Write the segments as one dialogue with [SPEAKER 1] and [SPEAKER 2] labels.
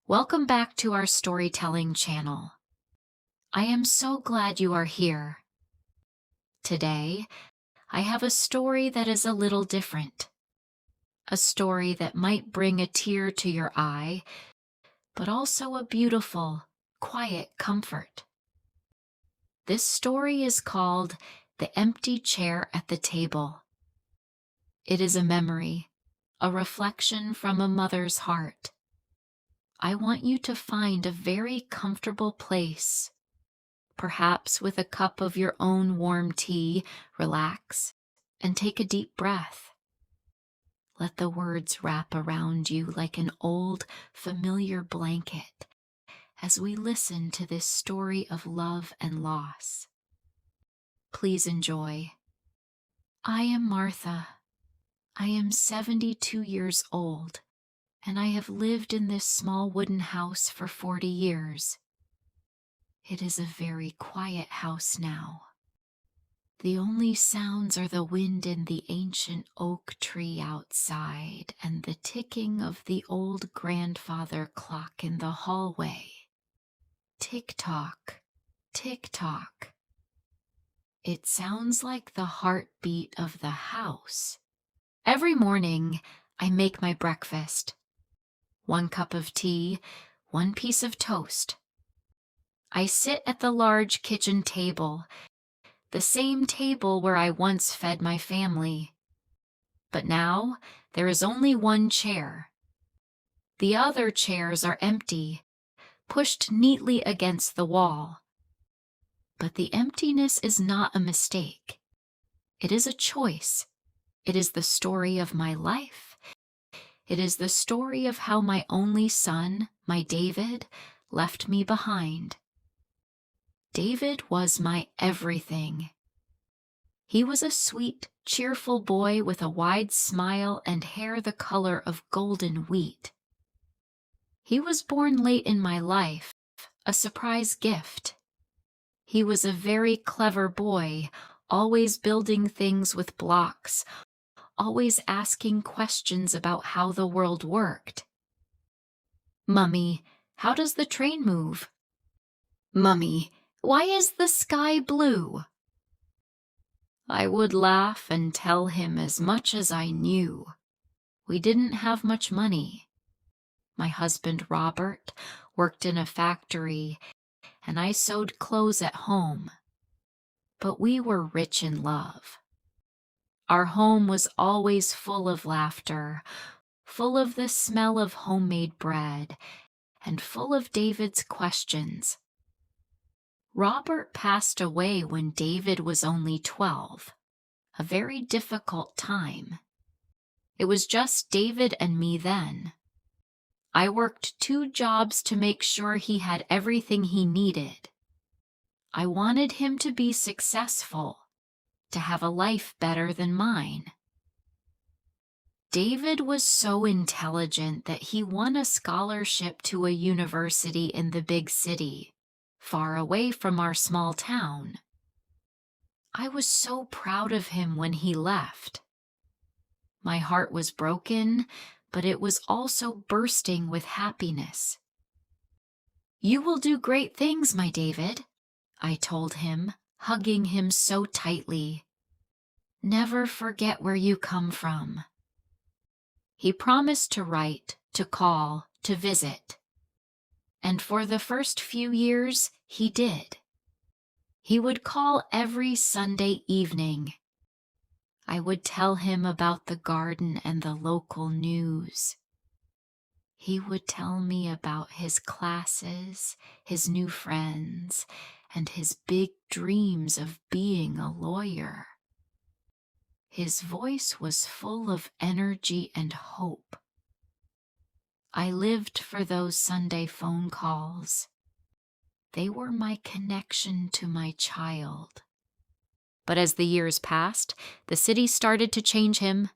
[SPEAKER 1] Welcome back to our storytelling channel. I am so glad you are here. Today, I have a story that is a little different. A story that might bring a tear to your eye, but also a beautiful, quiet comfort. This story is called The Empty Chair at the Table. It is a memory, a reflection from a mother's heart. I want you to find a very comfortable place, perhaps with a cup of your own warm tea, relax, and take a deep breath. Let the words wrap around you like an old, familiar blanket as we listen to this story of love and loss. Please enjoy. I am Martha. I am 72 years old, and I have lived in this small wooden house for 40 years. It is a very quiet house now. The only sounds are the wind in the ancient oak tree outside and the ticking of the old grandfather clock in the hallway. Tick-tock, tick-tock. It sounds like the heartbeat of the house. Every morning, I make my breakfast. 1 cup of tea, 1 piece of toast. I sit at the large kitchen table, the same table where I once fed my family. But now there is only 1 chair. The other chairs are empty, pushed neatly against the wall. But the emptiness is not a mistake. It is a choice. It is the story of my life. It is the story of how my only son, my David, left me behind. David was my everything. He was a sweet, cheerful boy with a wide smile and hair the color of golden wheat. He was born late in my life, a surprise gift. He was a very clever boy, always building things with blocks, always asking questions about how the world worked. "Mummy, how does the train move?" "Mummy, why is the sky blue?" I would laugh and tell him as much as I knew. We didn't have much money. My husband, Robert, worked in a factory, and I sewed clothes at home. But we were rich in love. Our home was always full of laughter, full of the smell of homemade bread, and full of David's questions. Robert passed away when David was only 12, a very difficult time. It was just David and me then. I worked 2 jobs to make sure he had everything he needed. I wanted him to be successful, to have a life better than mine. David was so intelligent that he won a scholarship to a university in the big city, far away from our small town. I was so proud of him when he left. My heart was broken, but it was also bursting with happiness. "You will do great things, my David," I told him, hugging him so tightly. "Never forget where you come from." He promised to write, to call, to visit. And for the first few years, he did. He would call every Sunday evening. I would tell him about the garden and the local news. He would tell me about his classes, his new friends, and his big dreams of being a lawyer. His voice was full of energy and hope. I lived for those Sunday phone calls. They were my connection to my child. But as the years passed, the city started to change him.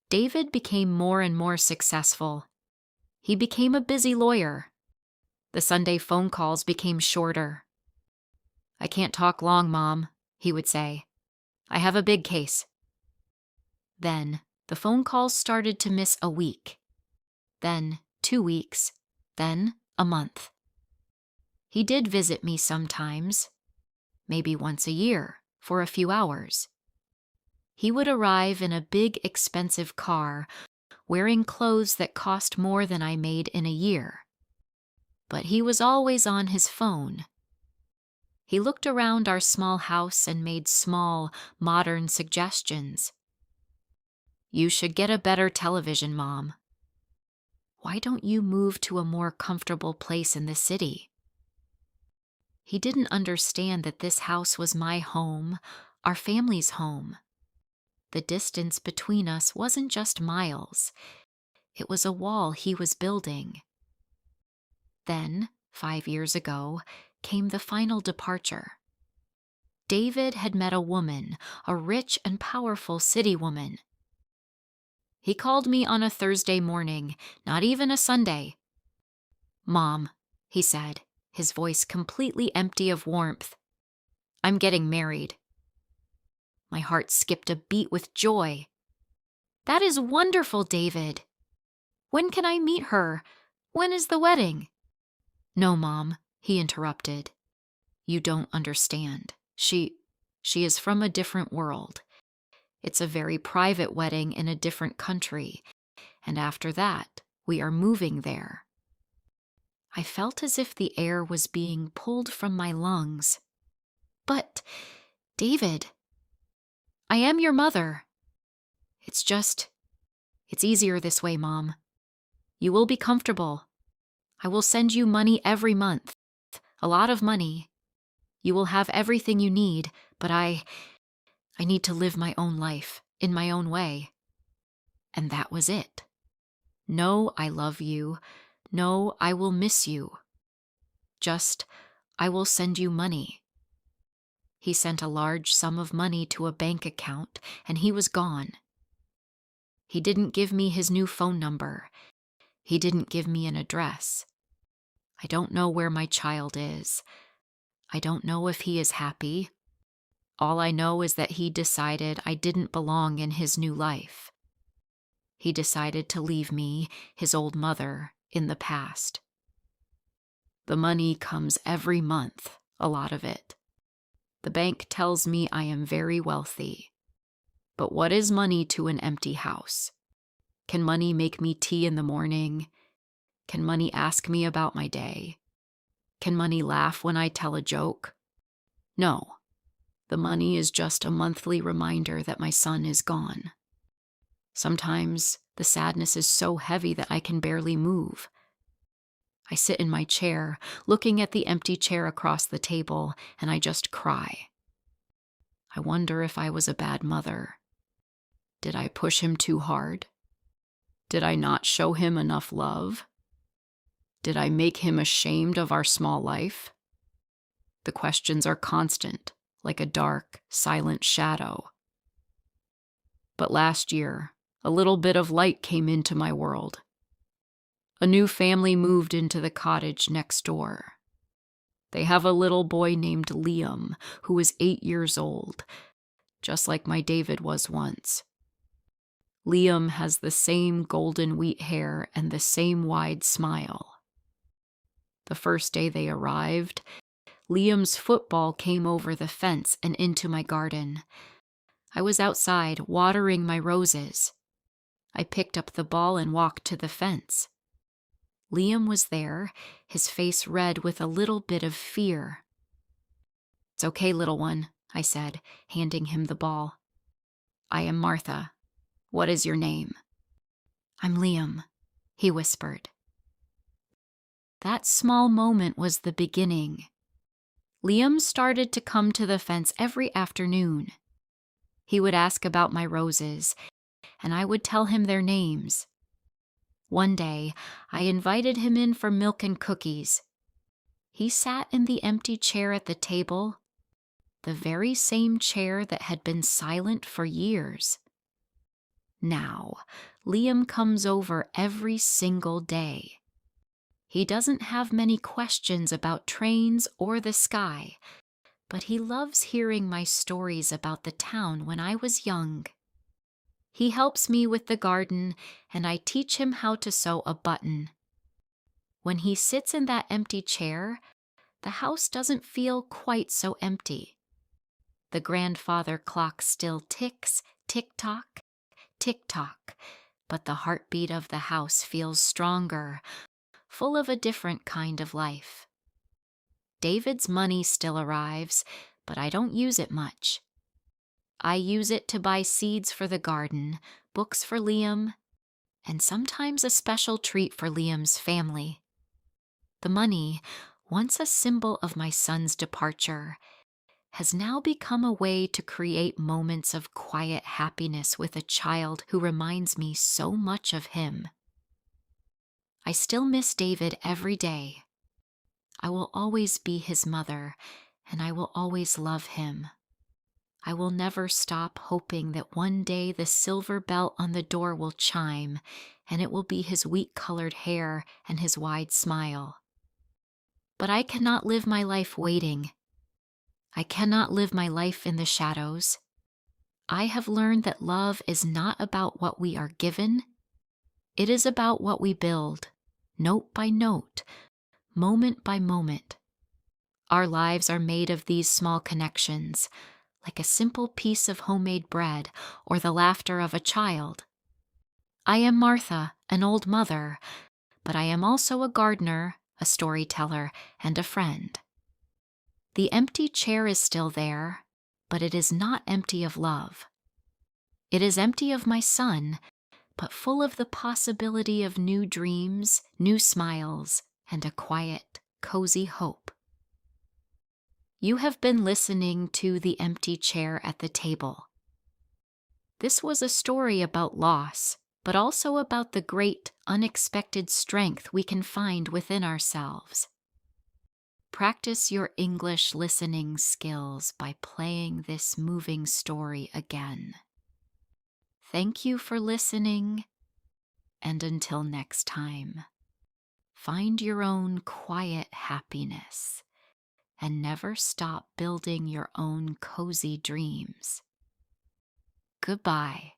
[SPEAKER 1] David became more and more successful. He became a busy lawyer. The Sunday phone calls became shorter. "I can't talk long, Mom," he would say. "I have a big case." Then the phone calls started to miss a week, then 2 weeks, then a month. He did visit me sometimes, maybe once a year, for a few hours. He would arrive in a big, expensive car, wearing clothes that cost more than I made in a year. But he was always on his phone. He looked around our small house and made small, modern suggestions. "You should get a better television, Mom. Why don't you move to a more comfortable place in the city?" He didn't understand that this house was my home, our family's home. The distance between us wasn't just miles. It was a wall he was building. Then, 5 years ago, came the final departure. David had met a woman, a rich and powerful city woman. He called me on a Thursday morning, not even a Sunday. "Mom," he said, his voice completely empty of warmth, "I'm getting married." My heart skipped a beat with joy. "That is wonderful, David. When can I meet her? When is the wedding?" "No, Mom," he interrupted. "You don't understand. She is from a different world. It's a very private wedding in a different country, and after that, we are moving there." I felt as if the air was being pulled from my lungs. "But, David, I am your mother. It's easier this way, Mom. You will be comfortable. I will send you money every month, a lot of money. You will have everything you need, but I need to live my own life in my own way." And that was it. No, "I love you." No, "I will miss you." Just, "I will send you money." He sent a large sum of money to a bank account, and he was gone. He didn't give me his new phone number. He didn't give me an address. I don't know where my child is. I don't know if he is happy. All I know is that he decided I didn't belong in his new life. He decided to leave me, his old mother, in the past. The money comes every month, a lot of it. The bank tells me I am very wealthy. But what is money to an empty house? Can money make me tea in the morning? Can money ask me about my day? Can money laugh when I tell a joke? No. The money is just a monthly reminder that my son is gone. Sometimes the sadness is so heavy that I can barely move. I sit in my chair, looking at the empty chair across the table, and I just cry. I wonder if I was a bad mother. Did I push him too hard? Did I not show him enough love? Did I make him ashamed of our small life? The questions are constant, like a dark, silent shadow. But last year, a little bit of light came into my world. A new family moved into the cottage next door. They have a little boy named Liam, who is 8 years old, just like my David was once. Liam has the same golden wheat hair and the same wide smile. The first day they arrived, Liam's football came over the fence and into my garden. I was outside watering my roses. I picked up the ball and walked to the fence. Liam was there, his face red with a little bit of fear. "It's okay, little one," I said, handing him the ball. "I am Martha. What is your name?" "I'm Liam," he whispered. That small moment was the beginning. Liam started to come to the fence every afternoon. He would ask about my roses, and I would tell him their names. One day, I invited him in for milk and cookies. He sat in the empty chair at the table, the very same chair that had been silent for years. Now, Liam comes over every single day. He doesn't have many questions about trains or the sky, but he loves hearing my stories about the town when I was young. He helps me with the garden, and I teach him how to sew a button. When he sits in that empty chair, the house doesn't feel quite so empty. The grandfather clock still ticks, tick-tock, tick-tock, but the heartbeat of the house feels stronger, full of a different kind of life. David's money still arrives, but I don't use it much. I use it to buy seeds for the garden, books for Liam, and sometimes a special treat for Liam's family. The money, once a symbol of my son's departure, has now become a way to create moments of quiet happiness with a child who reminds me so much of him. I still miss David every day. I will always be his mother, and I will always love him. I will never stop hoping that one day the silver bell on the door will chime, and it will be his wheat-colored hair and his wide smile. But I cannot live my life waiting. I cannot live my life in the shadows. I have learned that love is not about what we are given. It is about what we build, note by note, moment by moment. Our lives are made of these small connections, like a simple piece of homemade bread or the laughter of a child. I am Martha, an old mother, but I am also a gardener, a storyteller, and a friend. The empty chair is still there, but it is not empty of love. It is empty of my son, but full of the possibility of new dreams, new smiles, and a quiet, cozy hope. You have been listening to The Empty Chair at the Table. This was a story about loss, but also about the great, unexpected strength we can find within ourselves. Practice your English listening skills by playing this moving story again. Thank you for listening, and until next time, find your own quiet happiness and never stop building your own cozy dreams. Goodbye.